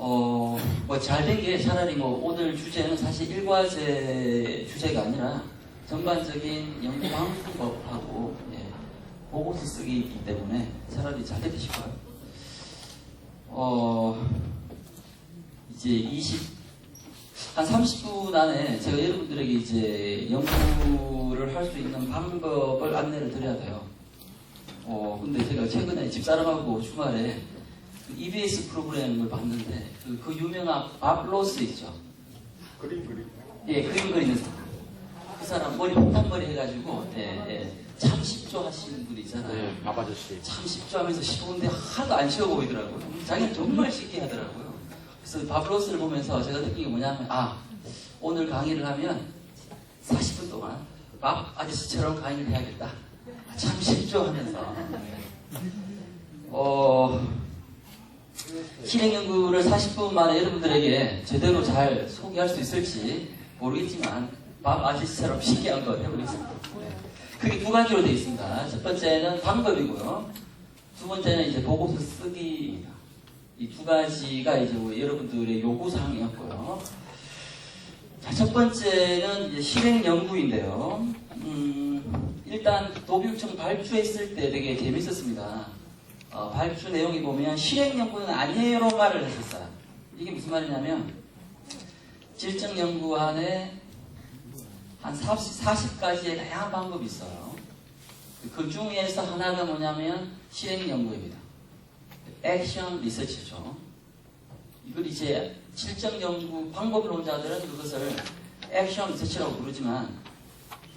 뭐 잘 된 게 차라리 뭐 오늘 주제는 사실 일과제 주제가 아니라 전반적인 연구 방법하고 보고서 쓰기이기 때문에 차라리 잘 됐다 싶어요. 이제 한 30분 안에 제가 여러분들에게 이제 연구를 할 수 있는 방법을 안내를 드려야 돼요. 근데 제가 최근에 집사람하고 주말에 그 EBS 프로그램을 봤는데 그 유명한 밥 로스 있죠. 그림. 예, 그림 그리는 사람. 그 사람 머리 폭탄머리 해가지고 참10조 하시는 분 있잖아요. 네, 밥 아저씨. 참 10조 하면서 쉬운데 하나도 안 쉬워 보이더라고요. 자기는 정말 쉽게 하더라고요. 그래서 밥 로스를 보면서 제가 느낀 게 뭐냐면 오늘 강의를 하면 40분 동안 밥 아저씨처럼 강의를 해야겠다. 참 쉽죠 하면서 실행 연구를 40분 만에 여러분들에게 제대로 잘 소개할 수 있을지 모르겠지만 밥 아저씨처럼 쉽게 한번 해보겠습니다. 그게 두 가지로 되어 있습니다. 첫 번째는 방법이고요. 두 번째는 이제 보고서 쓰기입니다. 이 두 가지가 이제 여러분들의 요구사항이었고요. 자, 첫 번째는 이제 실행 연구인데요. 일단 도교육청 발주했을 때 되게 재밌었습니다. 발주 내용이 보면 실행 연구는 아니에요로 말을 했었어요. 이게 무슨 말이냐면 질적 연구 안에 한 40가지의 다양한 방법이 있어요. 그 중에서 하나가 뭐냐면 실행 연구입니다. 액션 리서치죠. 이걸 이제 질적 연구 방법론자들은 그것을 액션 리서치라고 부르지만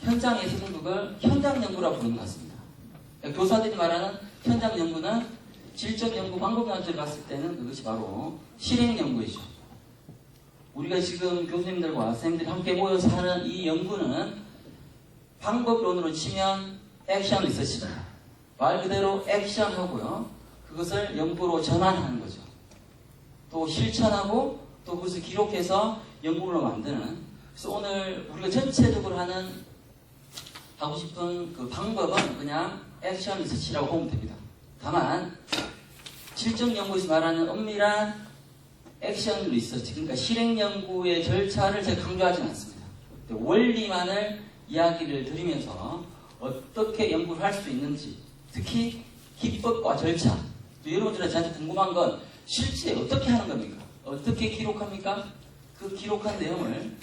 현장에서는 그걸 현장 연구라고 부르는 것 같습니다. 그러니까 교사들이 말하는 현장 연구는 질적 연구 방법론자들이 봤을 때는 그것이 바로 실행 연구이죠. 우리가 지금 교수님들과 선생님들이 함께 모여서 하는 이 연구는 방법론으로 치면 액션 리서치다. 말 그대로 액션하고요. 그것을 연구로 전환하는 거죠. 또 실천하고 또 그것을 기록해서 연구로 만드는. 그래서 오늘 우리가 전체적으로 하고 싶은 그 방법은 그냥 액션 리서치라고 보면 됩니다. 다만 질적 연구에서 말하는 엄밀한 액션 리서치, 그러니까 실행 연구의 절차를 제가 강조하지는 않습니다. 원리만을 이야기를 드리면서 어떻게 연구를 할 수 있는지, 특히 기법과 절차. 또 여러분들은 저한테 궁금한 건 실제 어떻게 하는 겁니까? 어떻게 기록합니까? 그 기록한 내용을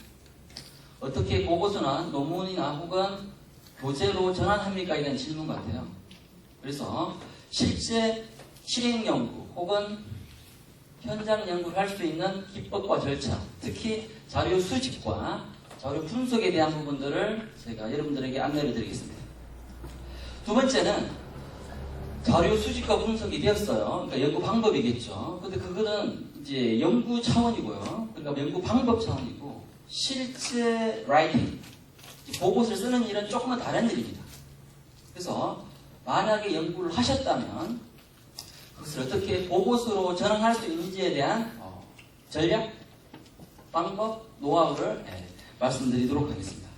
어떻게 보고서나 논문이나 혹은 교재로 전환합니까? 이런 질문 같아요. 그래서 실제 실행 연구 혹은 현장 연구를 할 수 있는 기법과 절차, 특히 자료 수집과 자료 분석에 대한 부분들을 제가 여러분들에게 안내를 드리겠습니다. 두 번째는 자료 수집과 분석이 되었어요. 그러니까 연구 방법이겠죠. 근데 그거는 이제 연구 차원이고요. 그러니까 연구 방법 차원이고, 실제 라이팅, 보고서를 쓰는 일은 조금은 다른 일입니다. 그래서 만약에 연구를 하셨다면 그것을 어떻게 보고서로 전환할 수 있는지에 대한 전략, 방법, 노하우를 말씀드리도록 하겠습니다.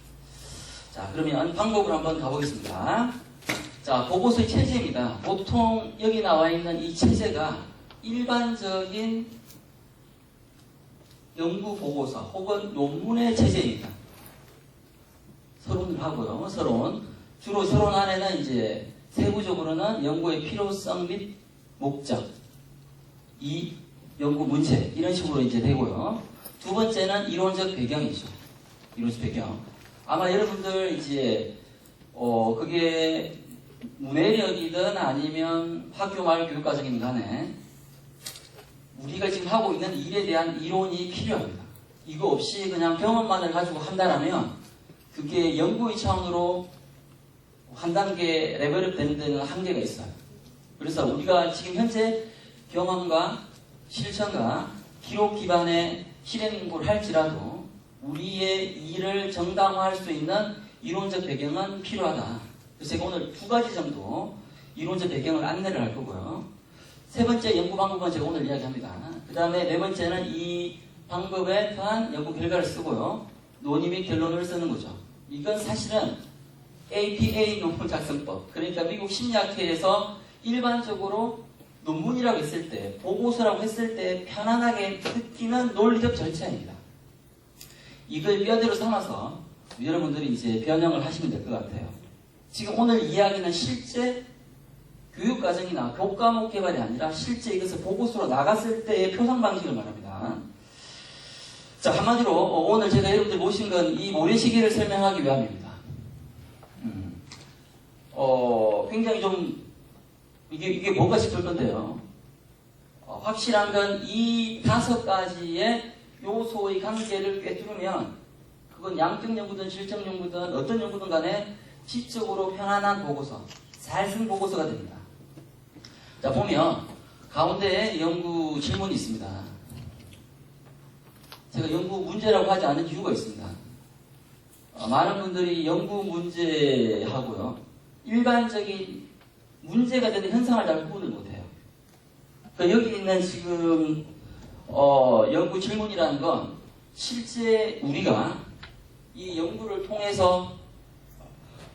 자, 그러면 방법을 한번 가보겠습니다. 자, 보고서의 체제입니다. 보통 여기 나와 있는 이 체제가 일반적인 연구 보고서 혹은 논문의 체제입니다. 서론을 하고요. 주로 서론 안에는 이제 세부적으로는 연구의 필요성 및 목적, 이 연구 문제, 이런 식으로 이제 되고요. 두 번째는 이론적 배경이죠. 이론적 배경. 아마 여러분들 이제, 그게 문해력이든 아니면 학교 말 교육과정이든 간에 우리가 지금 하고 있는 일에 대한 이론이 필요합니다. 이거 없이 그냥 경험만을 가지고 한다라면 그게 연구의 차원으로 한 단계 레벨업 되는 데는 한계가 있어요. 그래서 우리가 지금 현재 경험과 실천과 기록 기반의 실행 연구를 할지라도 우리의 일을 정당화할 수 있는 이론적 배경은 필요하다. 그래서 제가 오늘 두 가지 정도 이론적 배경을 안내를 할 거고요. 세 번째 연구 방법은 제가 오늘 이야기합니다. 그 다음에 네 번째는 이 방법에 대한 연구 결과를 쓰고요. 논의 및 결론을 쓰는 거죠. 이건 사실은 APA 논문 작성법, 그러니까 미국 심리학회에서 일반적으로 논문이라고 했을 때, 보고서라고 했을 때 편안하게 듣기는 논리적 절차입니다. 이걸 뼈대로 삼아서 여러분들이 이제 변형을 하시면 될 것 같아요. 지금 오늘 이야기는 실제 교육과정이나 교과목 개발이 아니라 실제 이것을 보고서로 나갔을 때의 표상 방식을 말합니다. 자, 한마디로 오늘 제가 여러분들 모신 건 이 모래시계를 설명하기 위함입니다. 굉장히 좀 이게 뭔가 싶을 건데요. 확실한 건 이 5가지의 요소의 관계를 꿰뚫으면 그건 양적 연구든 질적 연구든 어떤 연구든 간에 지적으로 편안한 보고서, 살승 보고서가 됩니다. 자, 보면 가운데에 연구 질문이 있습니다. 제가 연구 문제라고 하지 않은 이유가 있습니다. 많은 분들이 연구 문제하고요, 일반적인 문제가 되는 현상을 잘 구분을 못해요. 그러니까 여기 있는 지금 연구 질문이라는 건 실제 우리가 이 연구를 통해서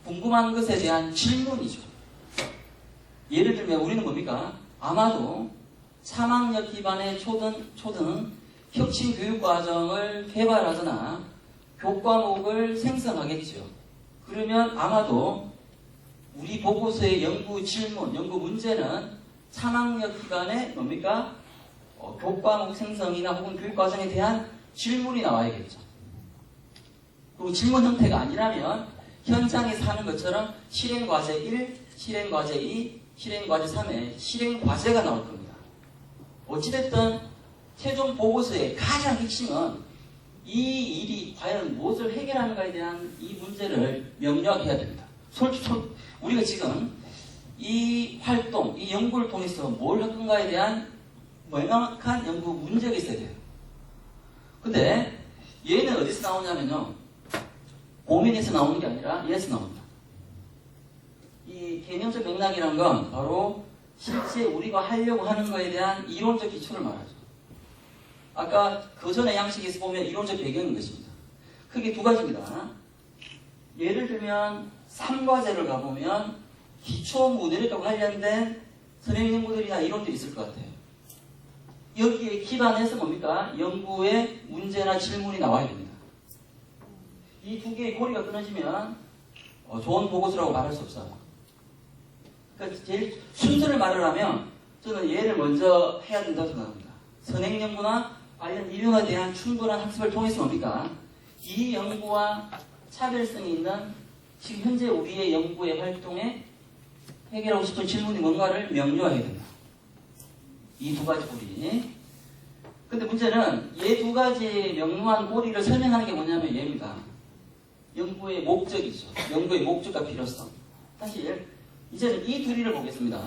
궁금한 것에 대한 질문이죠. 예를 들면 우리는 뭡니까? 아마도 3학년 기반의 초등 혁신 교육 과정을 개발하거나 교과목을 생성하겠죠. 그러면 아마도 우리 보고서의 연구 질문, 연구 문제는 3학년 기간에 뭡니까? 교과목 생성이나 혹은 교육과정에 대한 질문이 나와야겠죠. 그리고 질문 형태가 아니라면 현장에서 하는 것처럼 실행과제 1, 실행과제 2, 실행과제 3에 실행과제가 나올 겁니다. 어찌됐든 최종 보고서의 가장 핵심은 이 일이 과연 무엇을 해결하는가에 대한 이 문제를 명료하게 해야 됩니다. 우리가 지금 이 활동, 이 연구를 통해서 뭘 할 건가에 대한 명확한 연구 문제가 있어야 돼요. 근데 얘는 어디서 나오냐면요, 고민에서 나오는 게 아니라 얘에서 나옵니다. 이 개념적 맥락이란 건 바로 실제 우리가 하려고 하는 것에 대한 이론적 기초를 말하죠. 아까 그 전에 양식에서 보면 이론적 배경인 것입니다. 크게 2가지입니다. 예를 들면 3과제를 가보면 기초 모델과 관련된 선행 연구들이나 이론들이 있을 것 같아요. 여기에 기반해서 뭡니까? 연구의 문제나 질문이 나와야 됩니다. 이 2개의 고리가 끊어지면 좋은 보고서라고 말할 수 없어요. 그러니까 제일 순서를 말을 하면 저는 얘를 먼저 해야 된다고 생각합니다. 선행 연구나 관련 이론에 대한 충분한 학습을 통해서 뭡니까? 이 연구와 차별성이 있는 지금 현재 우리의 연구의 활동에 해결하고 싶은 질문이 뭔가를 명료해야 된다. 이 2가지 고리. 근데 문제는 이 2가지 명료한 고리를 설명하는 게 뭐냐면 얘입니다. 연구의 목적이죠. 연구의 목적과 필요성. 사실 이제는 이 둘이를 보겠습니다.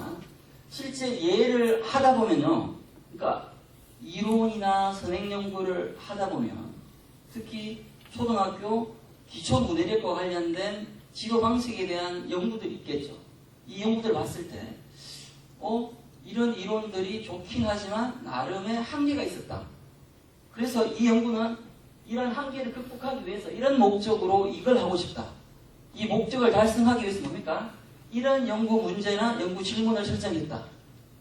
실제 얘를 하다 보면요, 그러니까 이론이나 선행 연구를 하다 보면 특히 초등학교 기초 문해력과 관련된 지도 방식에 대한 연구들이 있겠죠. 이 연구들을 봤을 때 이런 이론들이 좋긴 하지만 나름의 한계가 있었다. 그래서 이 연구는 이런 한계를 극복하기 위해서 이런 목적으로 이걸 하고 싶다. 이 목적을 달성하기 위해서 뭡니까? 이런 연구 문제나 연구 질문을 설정했다.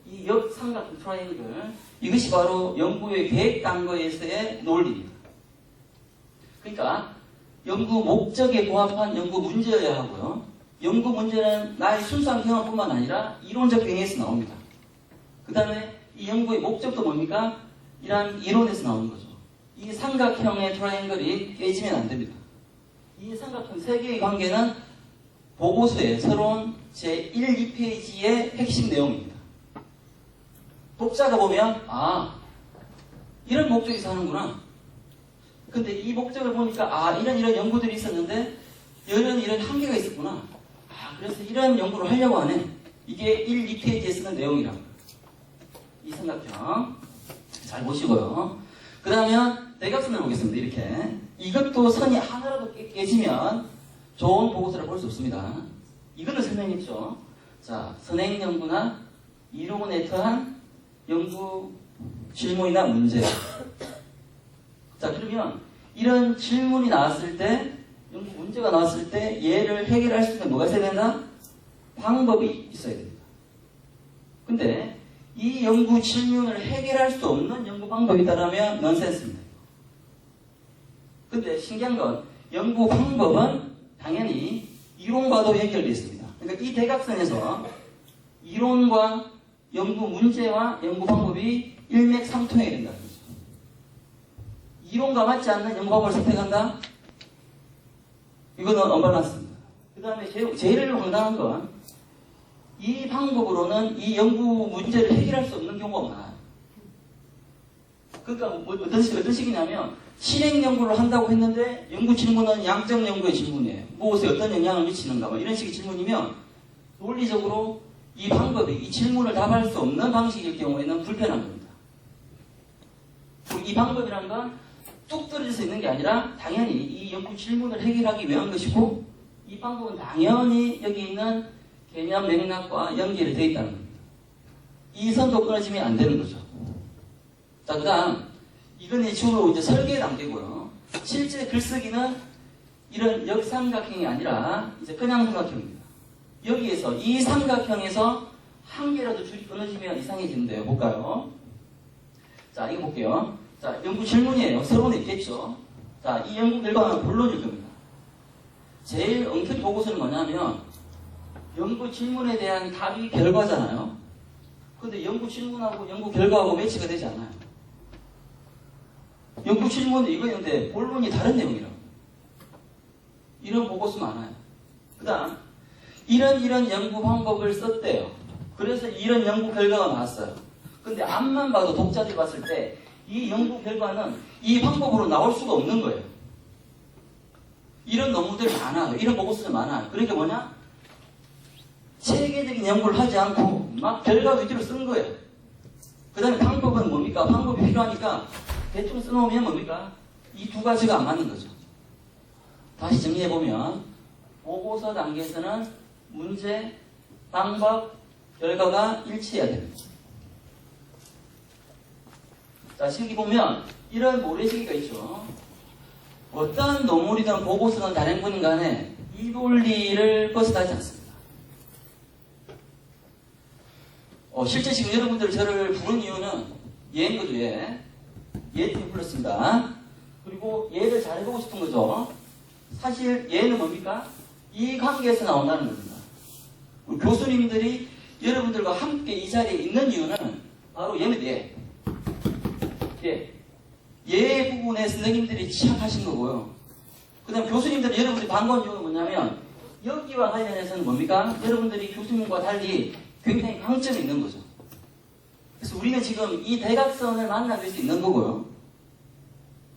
이 역삼각 트라이앵글, 이것이 바로 연구의 계획 단계에서의 논리입니다. 그러니까 연구 목적에 부합한 연구 문제여야 하고요. 연구 문제는 나의 순수한 경험뿐만 아니라 이론적 행위에서 나옵니다. 그 다음에 이 연구의 목적도 뭡니까? 이러한 이론에서 나오는 거죠. 이 삼각형의 트라이앵글이 깨지면 안 됩니다. 이 삼각형 3개의 관계는 보고서의 새로운 제1, 2페이지의 핵심 내용입니다. 독자가 보면 이런 목적에서 하는구나. 근데 이 목적을 보니까 이런 연구들이 있었는데 이런 한계가 있었구나. 그래서 이런 연구를 하려고 하네. 이게 1, 2페이지에 쓰는 내용이라고. 이 삼각형 잘 보시고요. 그 다음에 대각선을 보겠습니다. 이렇게. 이것도 선이 하나라도 깨지면 좋은 보고서를 볼 수 없습니다. 이거는 설명했죠. 자, 선행 연구나 이론에 더한 연구 질문이나 문제. 자, 그러면 이런 질문이 나왔을 때, 연구 문제가 나왔을 때 얘를 해결할 수 있는 뭐가 있어야 된다? 방법이 있어야 됩니다. 근데 이 연구 질문을 해결할 수 없는 연구 방법이다라면 넌센스입니다. 근데 신기한 건 연구 방법은 당연히 이론과도 연결되어 있습니다. 그러니까 이 대각선에서 이론과 연구 문제와 연구 방법이 일맥상통해야 된다는 거죠. 이론과 맞지 않는 연구 방법을 선택한다? 이거는 언밸런스입니다. 그 다음에 제일 황당한 건 이 방법으로는 이 연구 문제를 해결할 수 없는 경우가 많아요. 그러니까 어떤 식이냐면 실행 연구를 한다고 했는데 연구 질문은 양적 연구의 질문이에요. 무엇에 어떤 영향을 미치는가 뭐 이런 식의 질문이면 논리적으로 이 방법이 이 질문을 답할 수 없는 방식일 경우에는 불편한 겁니다. 그리고 이 방법이라는 건 뚝 떨어져서 있는 게 아니라 당연히 이 연구 질문을 해결하기 위한 것이고 이 방법은 당연히 여기 있는 개념 맥락과 연결이 되어 있다는 겁니다. 이 선도 끊어지면 안 되는 거죠. 자, 그 다음 이건 주로 이제 설계 단계고요. 실제 글쓰기는 이런 역삼각형이 아니라 이제 그냥 삼각형입니다. 여기에서 이 삼각형에서 한 개라도 줄이 끊어지면 이상해지는데요. 볼까요? 자, 이거 볼게요. 자, 연구 질문이에요. 서론에 있겠죠. 자, 이 연구 결과는 본론일 겁니다. 제일 엉터리 보고서는 뭐냐면 연구 질문에 대한 답이 결과잖아요. 근데 연구 질문하고 연구 결과하고 매치가 되지 않아요. 연구 질문은 이거였는데 본론이 다른 내용이라고. 이런 보고서 많아요. 그 다음 이런 연구 방법을 썼대요. 그래서 이런 연구 결과가 나왔어요. 근데 앞만 봐도 독자들이 봤을 때 이 연구 결과는 이 방법으로 나올 수가 없는 거예요. 이런 논문들 많아요. 이런 보고서들 많아요. 그러니까 뭐냐? 체계적인 연구를 하지 않고 막 결과 위주로 쓴 거예요. 그 다음에 방법은 뭡니까? 방법이 필요하니까 대충 써놓으면 뭡니까? 이 두 가지가 안 맞는 거죠. 다시 정리해보면 보고서 단계에서는 문제, 방법, 결과가 일치해야 됩니다. 자, 실기 보면 이런 모래시계가 있죠. 어떤 논문이든 보고서든 단행본인 간에 이 논리를 벗어나지 않습니다. 실제 지금 여러분들 저를 부른 이유는 얘인 거죠, 얘. 얘 때문에 불렀습니다. 그리고 얘를 잘해보고 싶은 거죠. 사실 얘는 뭡니까? 이 관계에서 나온다는 겁니다. 우리 교수님들이 여러분들과 함께 이 자리에 있는 이유는 바로 얘는 얘. 얘 부분에 선생님들이 취약하신 거고요. 그 다음 교수님들이 여러분들이 반가운 이유는 뭐냐면 여기와 관련해서는 뭡니까? 여러분들이 교수님과 달리 굉장히 강점이 있는 거죠. 그래서 우리는 지금 이 대각선을 만나뵐 수 있는 거고요.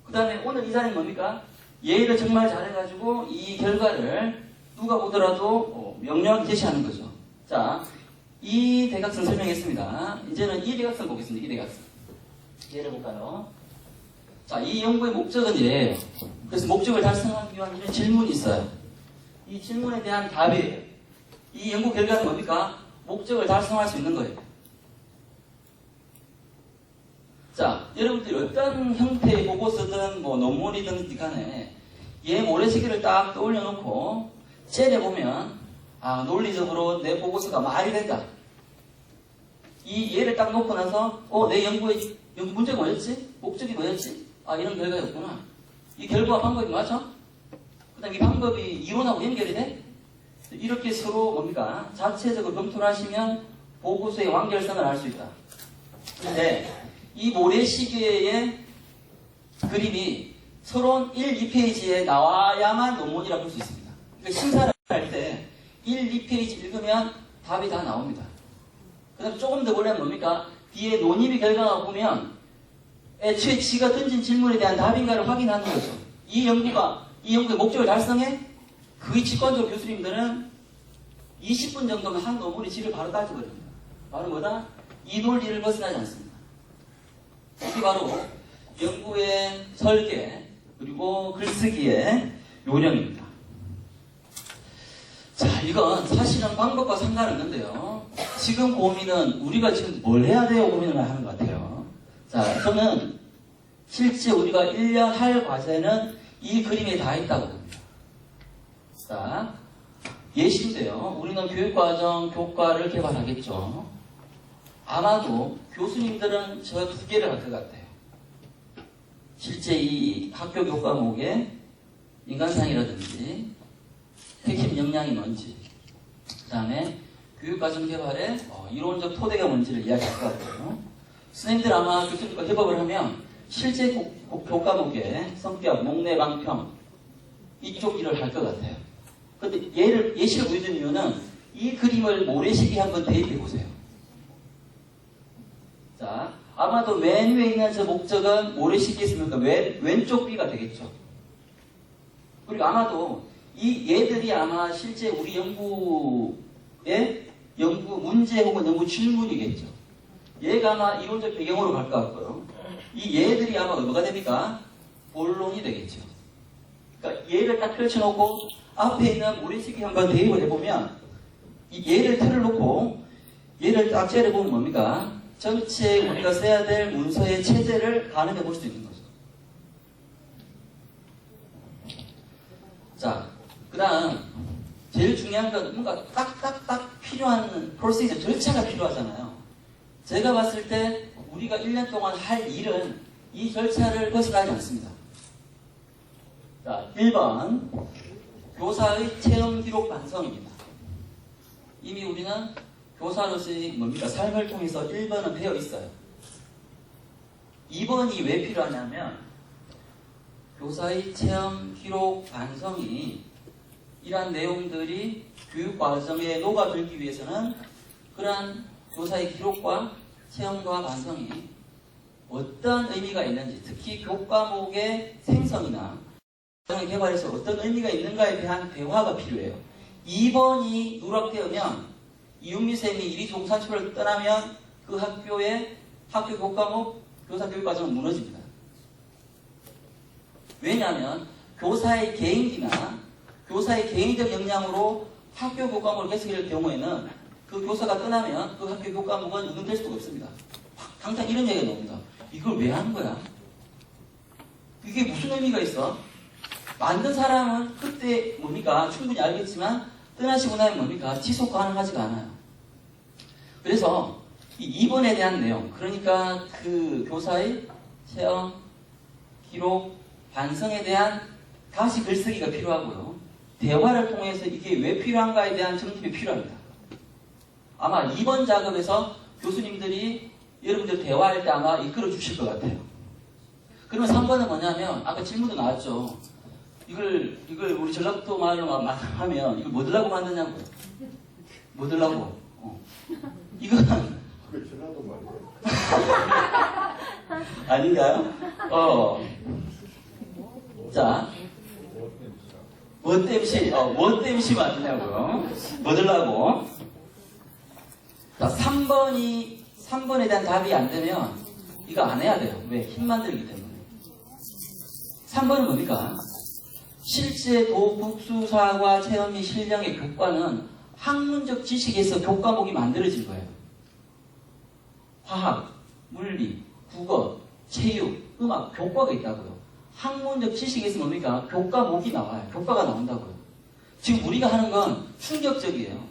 그 다음에 오늘 이 자리는 뭡니까? 얘를 정말 잘해가지고 이 결과를 누가 보더라도 명료하게 제시하는 거죠. 자, 이 대각선 설명했습니다. 이제는 이 대각선 보겠습니다. 이 대각선. 얘를 볼까요? 자, 이 연구의 목적은 얘예요. 그래서 목적을 달성하기 위한 이런 질문이 있어요. 이 질문에 대한 답이에요. 이 연구 결과는 뭡니까? 목적을 달성할 수 있는 거예요. 자, 여러분들이 어떤 형태의 보고서든 논문이든 간에 얘 모래시계를 딱 떠올려 놓고 째려보면 논리적으로 내 보고서가 말이 된다. 이 얘를 딱 놓고 나서 내 연구 문제가 뭐였지? 목적이 뭐였지? 이런 결과였구나. 이 결과와 방법이 맞아? 그 다음 이 방법이 이론하고 연결이 돼? 이렇게 서로 뭡니까? 자체적으로 검토를 하시면 보고서의 완결성을 알 수 있다. 근데 이 모래시계의 그림이 서론 1, 2페이지에 나와야만 논문이라고 볼 수 있습니다. 그러니까 심사를 할 때 1, 2페이지 읽으면 답이 다 나옵니다. 그 다음에 조금 더 보려면 뭡니까? 뒤에 논의비 결과가 보면 애초에 지가 던진 질문에 대한 답인가를 확인하는 거죠. 이 연구의 목적을 달성해? 그 직관적으로 교수님들은 20분 정도면 한 논문이 질을 바로 따지거든요. 바로 뭐다? 이 논리를 벗어나지 않습니다. 이게 바로 연구의 설계 그리고 글쓰기의 요령입니다. 자, 이건 사실은 방법과 상관없는데요. 지금 고민은 우리가 지금 뭘 해야 돼요? 고민을 하는 것 같아요. 자, 저는 실제 우리가 1년 할 과제는 이 그림에 다 있다고 봅니다. 자, 예시인데요. 우리는 교육과정 교과를 개발하겠죠. 아마도 교수님들은 저 두 개를 할 것 같아요. 실제 이 학교 교과목의 인간상이라든지 핵심 역량이 뭔지, 그 다음에 교육과정 개발의 이론적 토대가 뭔지를 이야기할 것 같아요. 선생님들 아마 교수님과 협업을 하면 실제 교과목의 성격, 목내, 방평 이쪽 일을 할 것 같아요. 근데 예시를 보여준 이유는 이 그림을 모래시계 한번 대입해 보세요. 자, 아마도 맨 위에 있는 저 목적은 모래시계에 있으니까 왼쪽 B가 되겠죠. 그리고 아마도 이 얘들이 아마 실제 우리 연구의 연구 문제 혹은 연구 질문이겠죠. 얘가 아마 이론적 배경으로 갈 것 같고요. 이 얘들이 아마 뭐가 됩니까? 본론이 되겠죠. 그러니까 얘를 딱 펼쳐놓고 앞에 있는 모래시계 한번 대입을 해보면 이 얘를 틀을 놓고 얘를 딱 째려보면 뭡니까? 전체 우리가 써야 될 문서의 체제를 가늠해 볼 수 있는 거죠. 자, 그 다음 제일 중요한 건 뭔가 딱딱딱 필요한 프로세스, 절차가 필요하잖아요. 제가 봤을 때 우리가 1년 동안 할 일은 이 절차를 벗어나지 않습니다. 자, 1번 교사의 체험 기록 반성입니다. 이미 우리는 교사로서의 뭡니까? 삶을 통해서 1번은 배어 있어요. 2번이 왜 필요하냐면 교사의 체험 기록 반성이 이러한 내용들이 교육 과정에 녹아들기 위해서는 그러한 교사의 기록과 체험과 반성이 어떤 의미가 있는지, 특히 교과목의 생성이나 과정의 개발에서 어떤 의미가 있는가에 대한 대화가 필요해요. 2번이 누락되면 이윤미 쌤이 이리 종산초를 떠나면 그 학교의 학교 교과목, 교사 교육 과정은 무너집니다. 왜냐하면 교사의 개인기나 교사의 개인적 역량으로 학교 교과목을 개설할 경우에는 그 교사가 떠나면 그 학교 교과목은 운영될 수가 없습니다. 당장 이런 얘기가 나옵니다. 이걸 왜 하는 거야? 이게 무슨 의미가 있어? 만든 사람은 그때 뭡니까? 충분히 알겠지만 떠나시고 나면 뭡니까? 지속 가능하지가 않아요. 그래서 이 2번에 대한 내용, 그러니까 그 교사의 체험, 기록, 반성에 대한 다시 글쓰기가 필요하고요. 대화를 통해서 이게 왜 필요한가에 대한 정립이 필요합니다. 아마 2번 작업에서 교수님들이 여러분들 대화할 때 아마 이끌어 주실 것 같아요. 그러면 3번은 뭐냐면 아까 질문도 나왔죠. 이걸 우리 전라도 말로 하면 이걸 뭐 들라고 만드냐고요. 뭐 들라고. 이건 그게 전라도 말이에요? 아닌가요? 자, 뭐 땜시 맞느냐고요. 뭐 들라고. 자, 3번에 대한 답이 안 되면 이거 안 해야 돼요. 왜? 힘 만들기 때문에. 3번은 뭡니까? 실제 도국수사과 체험 및 실력의 교과는 학문적 지식에서 교과목이 만들어진 거예요. 화학, 물리, 국어, 체육, 음악, 교과가 있다고요. 학문적 지식에서 뭡니까? 교과목이 나와요. 교과가 나온다고요. 지금 우리가 하는 건 충격적이에요.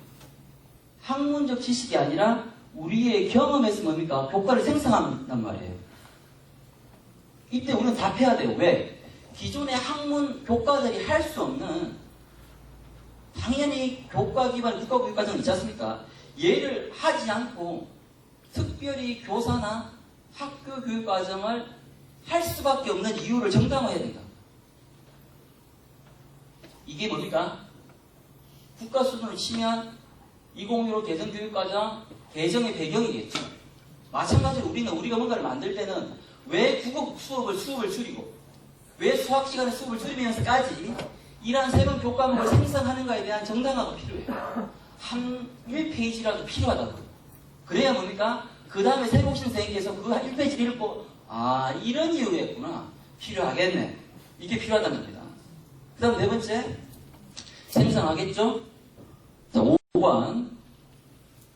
학문적 지식이 아니라 우리의 경험에서 뭡니까? 교과를 생성한단 말이에요. 이때 우리는 답해야 돼요. 왜? 기존의 학문 교과들이 할 수 없는 당연히 교과 기반 국가교육 과정 있지 않습니까? 얘를 하지 않고 특별히 교사나 학교 교육 과정을 할 수밖에 없는 이유를 정당화해야 된다. 이게 뭡니까? 국가 수준을 치면 2015 개정교육과정 개정의 배경이겠죠. 마찬가지로 우리가 뭔가를 만들 때는 왜 국어 수업을 줄이고 왜 수학 시간에 수업을 줄이면서까지 이러한 새로운 교과목을 생성하는가에 대한 정당화가 필요해요. 한 1페이지라도 필요하다고. 그래야 뭡니까? 그 다음에 새로운 신생에게서 그 1페이지를 읽고 이런 이유였구나. 필요하겠네. 이게 필요하다는 겁니다. 그 다음 네 번째 생성하겠죠? 자,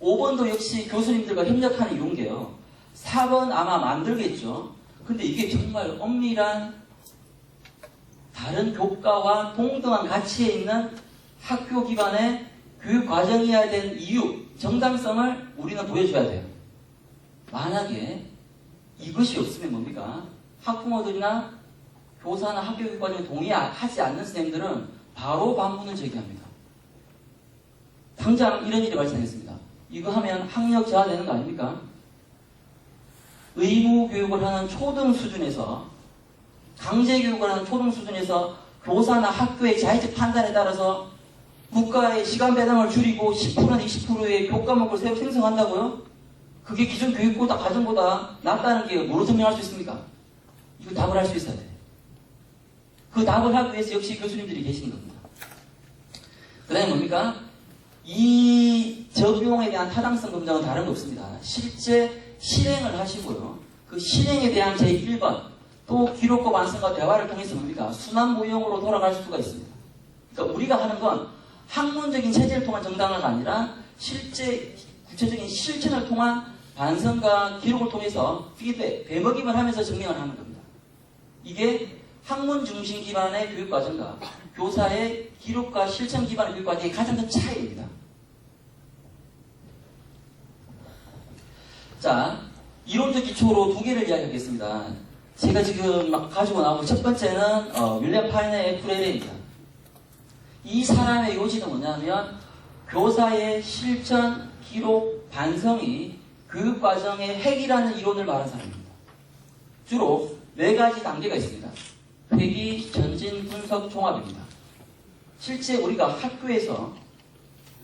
5번도 역시 교수님들과 협력하는 이론게요. 4번 아마 만들겠죠. 근데 이게 정말 엄밀한 다른 교과와 동등한 가치에 있는 학교 기반의 교육 과정이어야 되는 이유, 정당성을 우리는 보여줘야 돼요. 만약에 이것이 없으면 뭡니까? 학부모들이나 교사나 학교교육과정에 동의하지 않는 선생님들은 바로 반문을 제기합니다. 당장 이런 일이 발생했습니다. 이거 하면 학력 저하되는 거 아닙니까? 의무 교육을 하는 초등 수준에서, 강제 교육을 하는 초등 수준에서 교사나 학교의 자의적 판단에 따라서 국가의 시간 배당을 줄이고 10%나 20%의 교과목을 새로 생성한다고요? 그게 기존 교육보다 과정보다 낫다는 게 뭐로 증명할 수 있습니까? 이거 답을 할 수 있어야 돼. 그 답을 하기 위해서 역시 교수님들이 계시는 겁니다. 그 다음에 뭡니까? 이 적용에 대한 타당성 검증은 다른 거 없습니다. 실제 실행을 하시고요. 그 실행에 대한 제1번, 또 기록과 완성과 대화를 통해서 뭡니까? 순환 모형으로 돌아갈 수가 있습니다. 그러니까 우리가 하는 건 학문적인 체제를 통한 정당화가 아니라 실제 구체적인 실천을 통한 반성과 기록을 통해서 피드백, 배먹임을 하면서 증명을 하는 겁니다. 이게 학문 중심 기반의 교육과정과 교사의 기록과 실천 기반의 교육과정의 가장 큰 차이입니다. 자, 이론적 기초로 두 개를 이야기하겠습니다. 제가 지금 막 가지고 나온 첫 번째는 윌리엄 파이너의 프레레입니다. 이 사람의 요지는 뭐냐면 교사의 실천, 기록, 반성이 교육과정의 핵이라는 이론을 말한 사람입니다. 주로 4가지 단계가 있습니다. 회기, 전진, 분석, 종합입니다. 실제 우리가 학교에서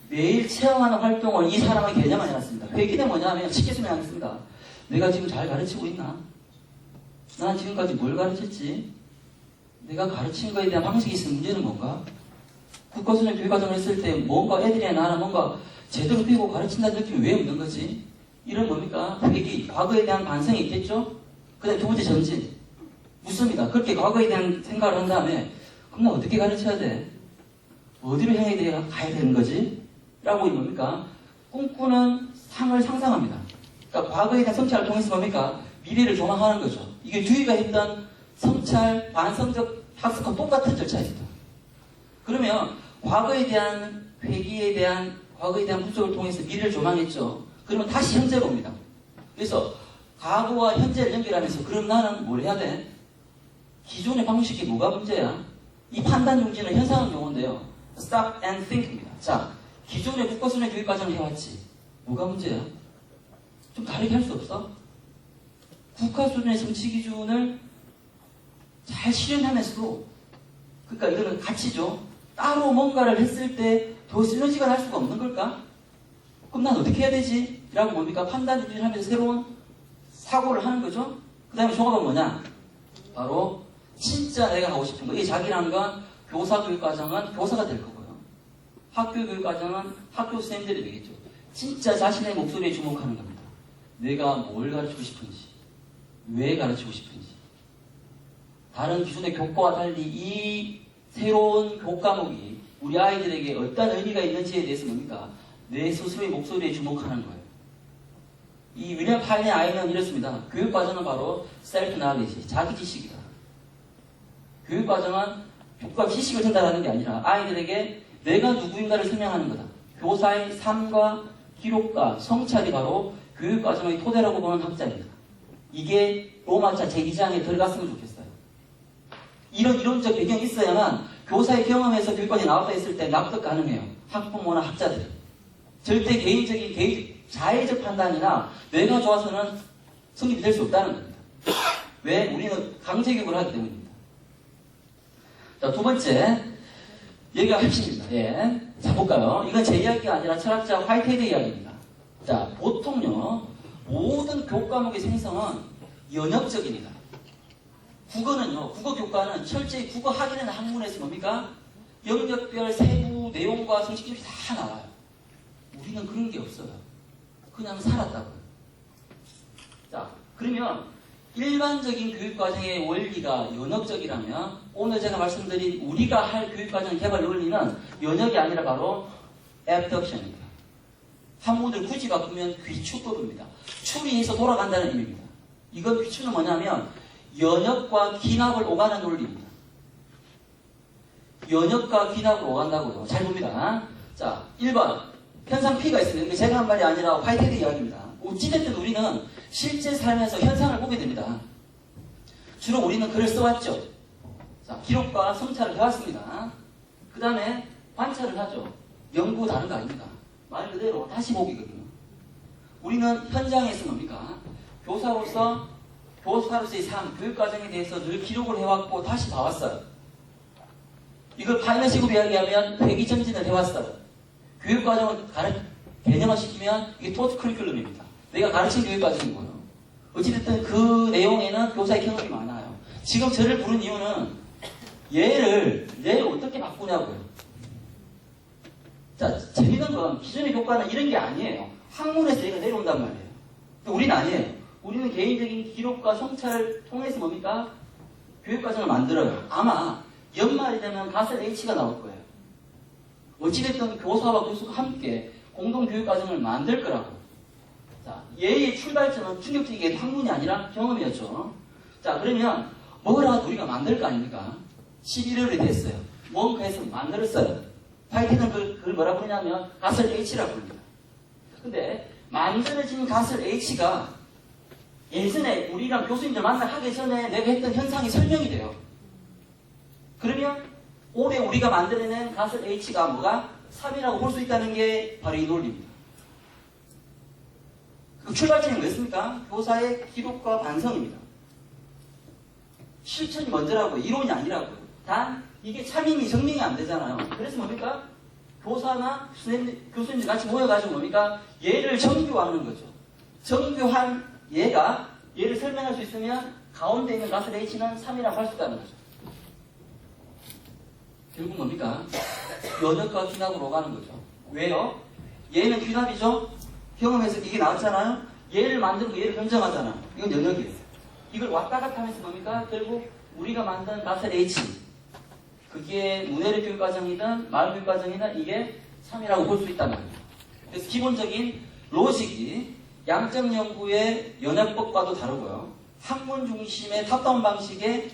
매일 체험하는 활동을 이 사람은 개념을 해놨습니다. 회기는 뭐냐면 쉽게 설명하겠습니다. 내가 지금 잘 가르치고 있나? 난 지금까지 뭘 가르쳤지? 내가 가르친 거에 대한 방식이 있으면 문제는 뭔가? 국가수련 교육과정을 했을 때 뭔가 애들이나 나는 뭔가 제대로 배우고 가르친다는 느낌이 왜 없는 거지? 이런 뭡니까? 회기, 과거에 대한 반성이 있겠죠? 그 다음에 두 번째 전진. 묻습니다. 그렇게 과거에 대한 생각을 한 다음에 그럼 나 어떻게 가르쳐야 돼? 어디로 향해 가야 되는 거지? 라고 뭡니까? 꿈꾸는 상을 상상합니다. 그러니까 과거에 대한 성찰을 통해서 뭡니까? 미래를 조망하는 거죠. 이게 듀이가 했던 성찰, 반성적 학습과 똑같은 절차입니다. 그러면 과거에 대한 회기에 대한 과거에 대한 분석을 통해서 미래를 조망했죠. 그러면 다시 현재로 옵니다. 그래서 과거와 현재를 연결하면서 그럼 나는 뭘 해야 돼? 기존의 방식이 뭐가 문제야? 이 판단 중지는 현상학 용어인데요. Stop and think입니다. 자, 기존의 국가수련 교육과정을 해왔지. 뭐가 문제야? 좀 다르게 할 수 없어? 국가수련의 성취 기준을 잘 실현하면서도, 그러니까 이거는 가치죠. 따로 뭔가를 했을 때 더 시너지가 날 수가 없는 걸까? 그럼 난 어떻게 해야 되지? 라고 뭡니까? 판단 중지를 하면서 새로운 사고를 하는 거죠. 그 다음에 종합은 뭐냐? 바로 진짜 내가 하고 싶은 거. 이 자기라는 건 교사 교육과정은 교사가 될 거고요. 학교 교육과정은 학교 선생님들이 되겠죠. 진짜 자신의 목소리에 주목하는 겁니다. 내가 뭘 가르치고 싶은지, 왜 가르치고 싶은지. 다른 기존의 교과와 달리 이 새로운 교과목이 우리 아이들에게 어떤 의미가 있는지에 대해서 뭡니까? 내 스스로의 목소리에 주목하는 거예요. 이 윌리엄 파인의 아이는 이렇습니다. 교육과정은 바로 셀프 나레지, 자기 지식이다. 교육과정은 교과 지식을 전달하는 게 아니라 아이들에게 내가 누구인가를 설명하는 거다. 교사의 삶과 기록과 성찰이 바로 교육과정의 토대라고 보는 학자입니다. 이게 로마자 제2장에 들어갔으면 좋겠어요. 이런 이론적 배경이 있어야만 교사의 경험에서 교육과정이 나왔다 했을 때 납득 가능해요. 학부모나 학자들이. 절대 개인적인 자의적 판단이나 내가 좋아서는 성립이 될 수 없다는 겁니다. 왜? 우리는 강제교육을 하기 때문입니다. 자, 두 번째, 여기가 핵심입니다. 예. 자, 볼까요? 이건 제 이야기가 아니라 철학자 화이트헤드 이야기입니다. 자, 보통요, 모든 교과목의 생성은 연역적입니다. 국어는요, 국어 교과는 철저히 국어 학이라는 학문에서 뭡니까? 영역별 세부 내용과 성식점이 다 나와요. 우리는 그런 게 없어요. 그냥 살았다고요. 자, 그러면 일반적인 교육과정의 원리가 연역적이라면 오늘 제가 말씀드린 우리가 할 교육과정 개발 원리는 연역이 아니라 바로 abduction입니다. 한문을 굳이 바꾸면 귀추법입니다. 추리해서 돌아간다는 의미입니다. 이건 귀추는 뭐냐면 연역과 기납을 오가는 논리입니다. 연역과 기납을 오간다고요. 잘 봅니다. 자, 1번 편상 P가 있습니다. 이게 제가 한 말이 아니라 화이트헤드 이야기입니다. 어찌됐든 우리는 실제 삶에서 현상을 보게 됩니다. 주로 우리는 글을 써왔죠. 자, 기록과 성찰을 해왔습니다. 그 다음에 관찰을 하죠. 연구 다른 거 아닙니다. 말 그대로 다시 보기거든요. 우리는 현장에서 뭡니까? 교사로서의 삶, 교육과정에 대해서 늘 기록을 해왔고 다시 봐왔어요. 이걸 파이널식으로 이야기하면 회기전진을 해왔어요. 교육과정을 개념화시키면 이게 토트 커리큘럼입니다. 내가 가르친 교육과정이고요. 어찌됐든 그 내용에는 교사의 경험이 많아요. 지금 저를 부른 이유는 얘를 어떻게 바꾸냐고요. 자, 재밌는 건 기존의 교과는 이런 게 아니에요. 학문에서 얘가 내려온단 말이에요. 근데 우리는 아니에요. 우리는 개인적인 기록과 성찰을 통해서 뭡니까? 교육과정을 만들어요. 아마 연말이 되면 가설 H가 나올 거예요. 어찌됐든 교사와 교수가 함께 공동교육과정을 만들 거라고. 자, 얘의 출발점은 충격적이게 학문이 아니라 경험이었죠. 자, 그러면 뭐라도 우리가 만들 거 아닙니까? 11월이 됐어요. 뭔가 해서 만들었어요. 파이팅은 그걸 뭐라 부르냐면 가설 H라고 부릅니다. 근데 만들어진 가설 H가 예전에 우리랑 교수님들 만나기 전에 내가 했던 현상이 설명이 돼요. 그러면 올해 우리가 만들어낸 가설 H가 뭐가 3이라고 볼 수 있다는 게 바로 이 논리입니다. 그 출발점이 뭐였습니까? 교사의 기록과 반성입니다. 실천이 먼저라고요. 이론이 아니라고요. 단 이게 참임이 증명이 안 되잖아요. 그래서 뭡니까? 교사나 교수님들 같이 모여가지고 뭡니까? 얘를 정교화하는 거죠. 정교한 얘를 설명할 수 있으면 가운데 있는 가설 H는 3이라고 할 수 있다는 거죠. 결국 뭡니까? 연역과 귀납으로 가는 거죠. 왜요? 얘는 귀납이죠? 경험에서 이게 나왔잖아요? 얘를 만들고 얘를 변정하잖아. 이건 연역이에요. 이걸 왔다 갔다 하면서 뭡니까? 결국 우리가 만든 가설 H. 그게 문해력 교육과정이든 마을 교육과정이든 이게 3이라고 볼 수 있다는 거예요. 그래서 기본적인 로직이 양적 연구의 연역법과도 다르고요. 학문 중심의 탑다운 방식의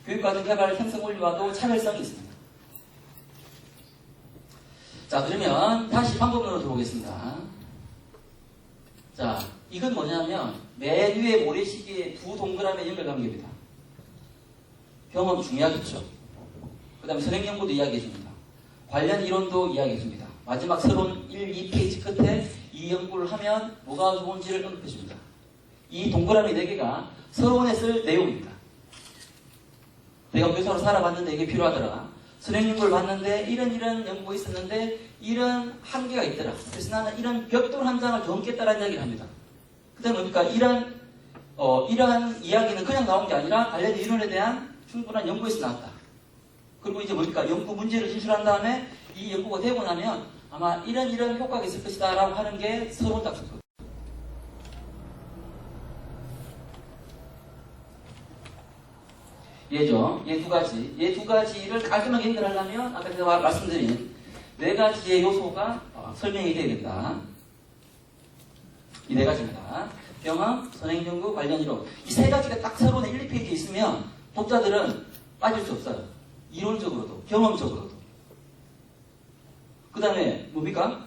교육과정 개발 생성 원리와도 차별성이 있습니다. 자, 그러면 다시 방법론으로 들어오겠습니다. 자, 이건 뭐냐면 맨 위에 모래시계의 두 동그라미 연결관계입니다. 경험 중요하겠죠. 그 다음에 선행연구도 이야기해줍니다. 관련 이론도 이야기해줍니다. 마지막 서론 1, 2페이지 끝에 이 연구를 하면 뭐가 좋은지를 언급해줍니다. 이 동그라미 4개가 서론에 쓸 내용입니다. 내가 교사로 살아봤는데 이게 필요하더라. 선행연구를 봤는데 이런 연구가 있었는데 이런 한계가 있더라. 그래서 나는 이런 벽돌 한 장을 더 얹겠다라는 이야기를 합니다. 그 다음에 뭡니까? 이러한 이야기는 그냥 나온 게 아니라 관련 이론에 대한 충분한 연구에서 나왔다. 그리고 이제 뭡니까? 연구 문제를 진술한 다음에 이 연구가 되고 나면 아마 이런 효과가 있을 것이다 라고 하는 게 서론 작성법. 얘죠. 얘 두 가지를 깔끔하게 연결하려면 아까 제가 말씀드린 4가지의 요소가 설명이 되어야 된다. 이 4가지입니다. 경험, 선행연구, 관련 이론. 이 3가지가 딱 서론에 1, 2페이지에 있으면 독자들은 빠질 수 없어요. 이론적으로도, 경험적으로도. 그 다음에 뭡니까?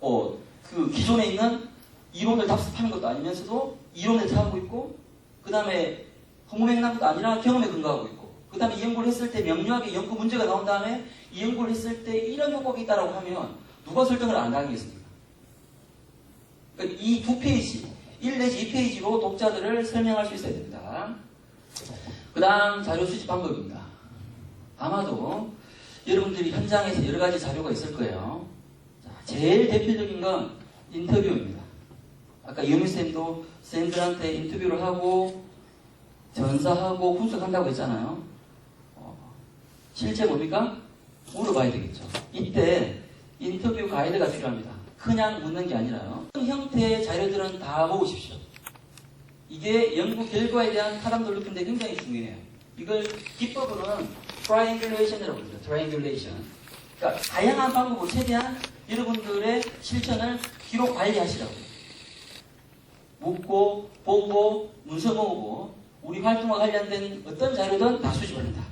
그 기존에 있는 이론을 답습하는 것도 아니면서도 이론을 찾고 있고, 그 다음에 허무맹랑한 것도 아니라 경험에 근거하고 있고, 그 다음에 이 연구를 했을 때 명료하게 연구 문제가 나온 다음에 이 연구를 했을 때 이런 효과가 있다고 하면 누가 설득을 안 하겠습니까? 그러니까 이 2페이지, 1 내지 2페이지로 독자들을 설명할 수 있어야 됩니다. 그 다음 자료 수집 방법입니다. 아마도 여러분들이 현장에서 여러 가지 자료가 있을 거예요. 자, 제일 대표적인 건 인터뷰입니다. 아까 유미쌤도 쌤들한테 인터뷰를 하고 전사하고 분석한다고 했잖아요. 실제 뭡니까? 물어봐야 되겠죠. 이때 인터뷰 가이드가 필요합니다. 그냥 묻는 게 아니라요. 어떤 형태의 자료들은 다 모으십시오. 이게 연구 결과에 대한 타당도를 높이는데 굉장히 중요해요. 이걸 기법으로는 트라이앵귤레이션이라고 합니다. 트라이앵귤레이션. 그러니까 다양한 방법으로 최대한 여러분들의 실천을 기록 관리하시라고요. 묻고, 보고, 문서 모으고, 우리 활동과 관련된 어떤 자료든 다 수집을 한다.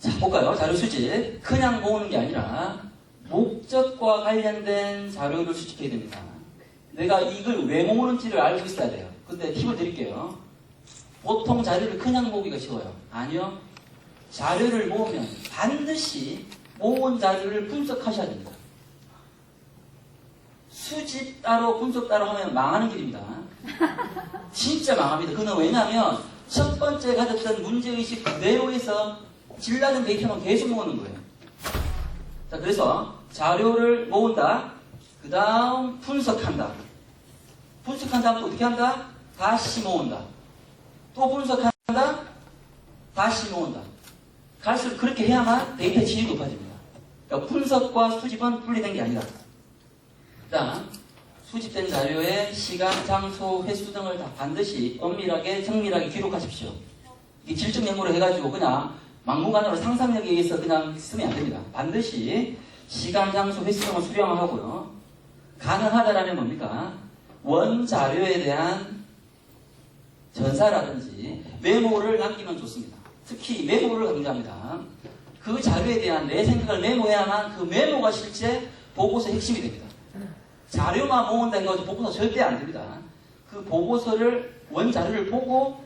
자, 볼까요? 자료 수집. 그냥 모으는 게 아니라 목적과 관련된 자료를 수집해야 됩니다. 내가 이걸 왜 모으는지를 알고 있어야 돼요. 근데 팁을 드릴게요. 보통 자료를 그냥 모으기가 쉬워요. 아니요. 자료를 모으면 반드시 모은 자료를 분석하셔야 됩니다. 수집 따로 분석 따로 하면 망하는 길입니다. 진짜 망합니다. 그는 왜냐하면 첫 번째 가졌던 문제의식 그대로 해서 질라는 데이터만 계속 모으는 거예요. 자, 그래서 자료를 모은다. 그 다음 분석한다. 분석한 다음 또 어떻게 한다? 다시 모은다. 또 분석한다. 다시 모은다. 갈수록 그렇게 해야만 데이터 질이 높아집니다. 그러니까 분석과 수집은 분리된 게 아니다. 자, 수집된 자료의 시간, 장소, 횟수 등을 다 반드시 엄밀하게, 정밀하게 기록하십시오. 이게 질적 메모를 해가지고 그냥 막무가내로 상상력에 의해서 그냥 쓰면 안 됩니다. 반드시 시간, 장소, 횟수 등을 수령하고요. 가능하다라면 뭡니까? 원 자료에 대한 전사라든지 메모를 남기면 좋습니다. 특히 메모를 강조합니다. 그 자료에 대한 내 생각을 메모해야만 그 메모가 실제 보고서의 핵심이 됩니다. 자료만 모은다는 것은 보고서 절대 안 됩니다. 그 보고서를, 원자료를 보고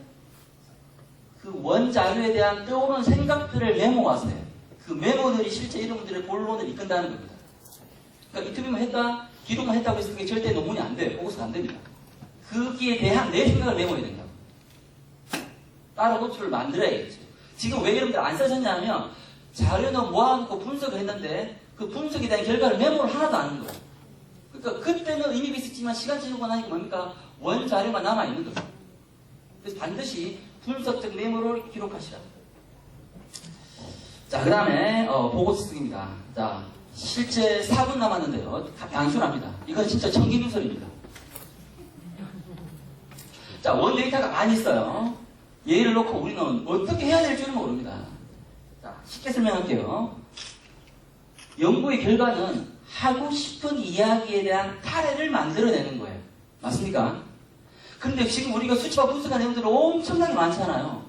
그 원자료에 대한 떠오르는 생각들을 메모하세요. 그 메모들이 실제 여러분들의 본론을 이끈다는 겁니다. 그러니까 인터뷰만 했다, 기록만 했다고 했을 때 절대 논문이 안 돼요. 보고서가 안 됩니다. 거기에 대한 내 생각을 메모해야 된다고. 따로 노트를 만들어야겠죠. 지금 왜 여러분들 안 쓰셨냐면 자료는 모아놓고 분석을 했는데 그 분석에 대한 결과를 메모를 하나도 안 하는 거예요. 그러니까 그때는 의미가 있었지만 시간 지나고 나니까 뭡니까? 원 자료만 남아있는 거예요. 그래서 반드시 분석적 메모를 기록하시라. 자, 그 다음에 보고서 쓰기입니다. 자, 실제 4분 남았는데요. 단순합니다. 이건 진짜 청기누설입니다. 자, 원 데이터가 많이 있어요. 예를 놓고 우리는 어떻게 해야 될지는 모릅니다. 자, 쉽게 설명할게요. 연구의 결과는 하고 싶은 이야기에 대한 타래를 만들어내는 거예요. 맞습니까? 그런데 지금 우리가 수치와 분석한 내용들이 엄청나게 많잖아요.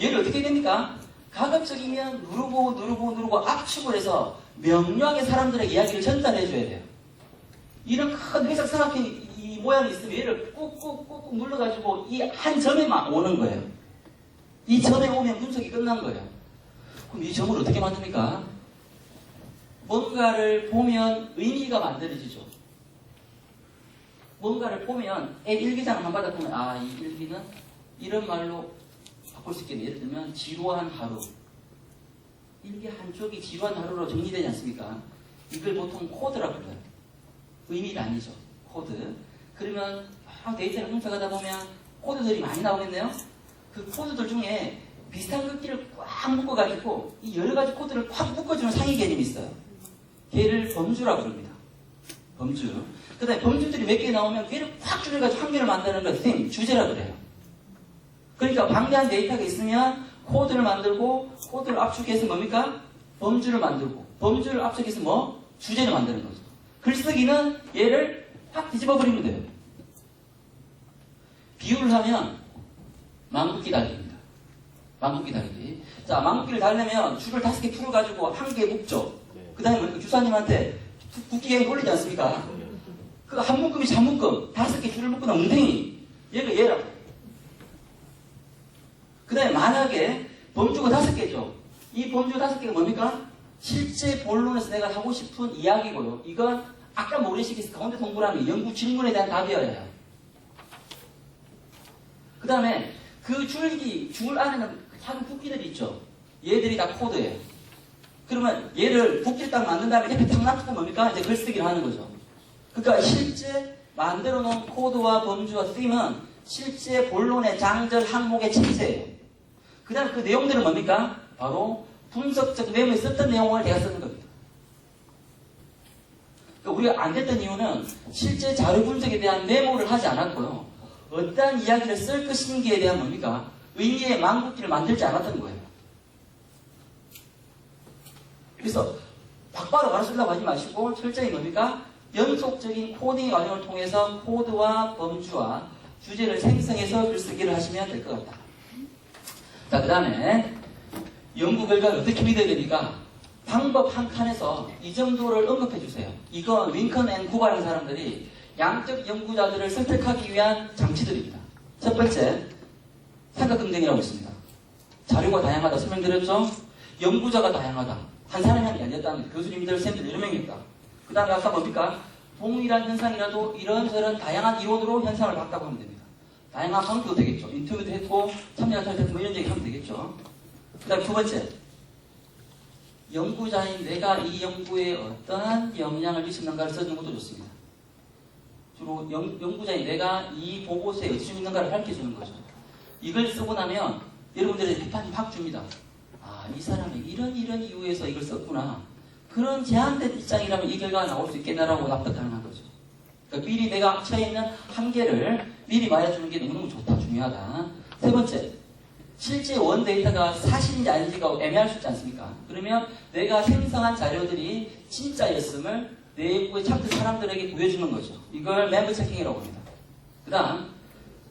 얘를 어떻게 됩니까? 가급적이면 누르고 압축을 해서 명료하게 사람들에게 이야기를 전달해줘야 돼요. 이런 큰 회색 삼각형 이 모양이 있으면 얘를 꾹꾹 눌러가지고 이 한 점에만 오는 거예요. 이 점에 오면 분석이 끝난 거예요. 그럼 이 점을 어떻게 만듭니까? 뭔가를 보면 의미가 만들어지죠. 뭔가를 보면 일기장을 한 바닥 보면 아, 이 일기는 이런 말로 바꿀 수 있겠네. 예를 들면 지루한 하루. 일기 한쪽이 지루한 하루로 정리되지 않습니까? 이걸 보통 코드라고 불러요. 의미가 아니죠. 코드. 그러면 데이터를 분석하다 보면 코드들이 많이 나오겠네요. 그 코드들 중에 비슷한 글귀를 꽉 묶어가지고 이 여러 가지 코드를 꽉 묶어주는 상위 개념이 있어요. 걔를 범주라고 부릅니다. 범주. 그 다음에 범주들이 몇 개 나오면 걔를 꽉 줄여가지고 한 개를 만드는 걸 theme, 주제라고 그래요. 그러니까 방대한 데이터가 있으면 코드를 만들고 코드를 압축해서 뭡니까? 범주를 만들고 범주를 압축해서 뭐? 주제를 만드는 거죠. 글쓰기는 얘를 확 뒤집어 버리면 돼요. 비유를 하면 망국기 달기입니다. 망국기 달기. 자, 망국기를 달려면 줄을 5개 풀어가지고 한 개 묶죠. 그 다음에 주사님한테 국기에 돌리지 않습니까? 그 한 묶음이 한 묶음, 5개 줄을 묶고 나 뭉탱이. 얘가 얘라고. 그 다음에 만약에 범주가 5개죠. 이 범주 5개가 뭡니까? 실제 본론에서 내가 하고 싶은 이야기고요. 이건 아까 모래시계에서 가운데 동그라미, 연구 질문에 대한 답이어야 해요. 그 다음에 그 줄 안에는 작은 붓기들이 있죠. 얘들이 다 코드예요. 그러면 얘를 붓기를 딱 만든 다음에 옆에 탁 놔두고 뭡니까? 이제 글쓰기를 하는 거죠. 그러니까 실제 만들어 놓은 코드와 범주와 theme은 실제 본론의 장절 항목의 책이세요. 그 다음에 그 내용들은 뭡니까? 바로 분석적 메모에 썼던 내용을 내가 쓰는 겁니다. 그러니까 우리가 안 됐던 이유는 실제 자료 분석에 대한 메모를 하지 않았고요. 어떠한 이야기를 쓸 것인지에 대한 뭡니까? 의미의 망국기를 만들지 않았던 거예요. 그래서 바로 바로 쓰려고 하지 마시고 철저히 뭡니까? 연속적인 코딩 과정을 통해서 코드와 범주와 주제를 생성해서 글쓰기를 하시면 될 것 같다. 자, 그 다음에 연구 결과를 어떻게 믿어야 됩니까? 방법 한 칸에서 이 정도를 언급해 주세요. 이건 링컨 앤 구바라는 사람들이 양적 연구자들을 선택하기 위한 장치들입니다. 첫 번째, 삼각긍정이라고 있습니다. 자료가 다양하다 설명드렸죠? 연구자가 다양하다. 한 사람이 한 게 아니었다는 교수님들, 쌤들 여러 명이 있다. 그 다음에 아까 뭡니까? 동일한 현상이라도 이런저런 다양한 이론으로 현상을 봤다고 하면 됩니다. 다양한 방법도 되겠죠. 인터뷰도 했고, 참여가 잘 됐고, 뭐 이런 얘기 하면 되겠죠. 그 다음에 두 번째, 연구자인 내가 이 연구에 어떠한 영향을 미쳤는가를 써주는 것도 좋습니다. 주로 연구자인 내가 이 보고서에 어찌 좀 있는가를 밝혀주는 거죠. 이걸 쓰고 나면 여러분들의 비판이 확 줍니다. 아, 이 사람이 이런 이유에서 이걸 썼구나. 그런 제한된 입장이라면 이 결과가 나올 수 있겠나라고 납득 가능한 거죠. 그러니까 미리 내가 처해 있는 한계를 미리 말해주는 게 너무너무 좋다, 중요하다. 세 번째, 실제 원 데이터가 사실인지 아닌지가 애매할 수 있지 않습니까? 그러면 내가 생성한 자료들이 진짜였음을 내부에 참된 사람들에게 보여주는 거죠. 이걸 멤버 체킹이라고 합니다. 그 다음,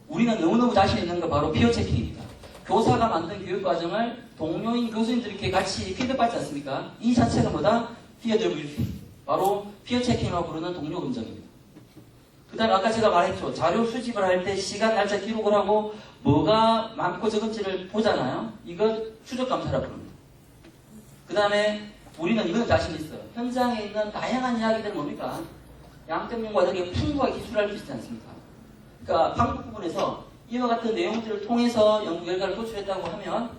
우리는 너무너무 자신 있는 거 바로 피어 체킹입니다. 교사가 만든 교육과정을 동료인 교수님들께 같이 피드받지 않습니까? 이 자체가 뭐다? 피어 WP. 바로 피어 체킹이라고 부르는 동료 검증입니다. 그 다음에 아까 제가 말했죠. 자료 수집을 할 때 시간, 날짜 기록을 하고 뭐가 많고 적은지를 보잖아요. 이거 추적 감사라고 부릅니다. 그 다음에 우리는 이거는 자신 있어요. 현장에 있는 다양한 이야기들은 뭡니까? 양적 연구가 되게 풍부하게 기술할 수 있지 않습니까? 그러니까 방법 부분에서 이와 같은 내용들을 통해서 연구 결과를 도출했다고 하면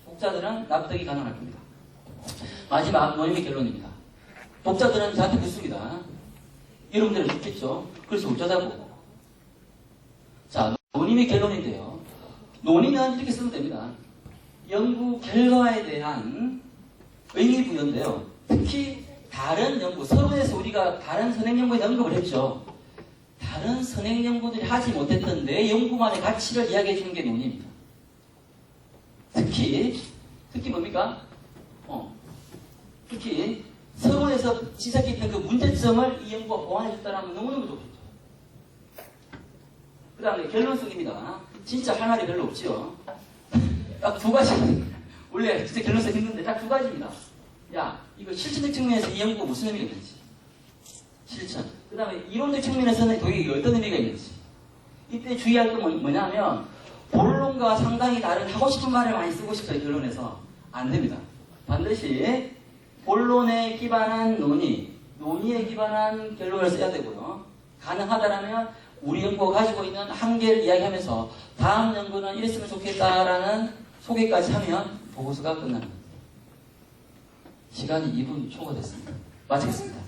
독자들은 납득이 가능할 겁니다. 마지막 모임의 결론입니다. 독자들은 저한테 묻습니다. 여러분들은 묻겠죠? 그래서 어쩌자고. 자, 논임의 결론인데요. 논의는 이렇게 쓰면 됩니다. 연구 결과에 대한 의미 부여인데요. 특히 다른 연구, 서론에서 우리가 다른 선행 연구에 언급을 했죠. 다른 선행 연구들이 하지 못했던 내 연구만의 가치를 이야기해 주는 게 논의입니다. 특히 뭡니까? 특히 서론에서 지적했던 그 문제점을 이 연구가 보완해 줬다면 너무너무 좋겠죠. 그 다음에 결론 쓰기입니다. 진짜 할 말이 별로 없지요. 딱 두 가지. 원래 진짜 결론 쓰기 힘든데 딱 두 가지입니다. 야, 이거 실천적 측면에서 이 연구가 무슨 의미가 있는지. 실천. 그 다음에 이론적 측면에서는 도입이 어떤 의미가 있는지. 이때 주의할 건 뭐냐면 본론과 상당히 다른 하고 싶은 말을 많이 쓰고 싶어요. 결론에서. 안 됩니다. 반드시 본론에 기반한 논의에 기반한 결론을 써야 되고요. 가능하다라면 우리 연구가 가지고 있는 한계를 이야기하면서 다음 연구는 이랬으면 좋겠다라는 소개까지 하면 보고서가 끝납니다. 시간이 2분 초과됐습니다. 마치겠습니다.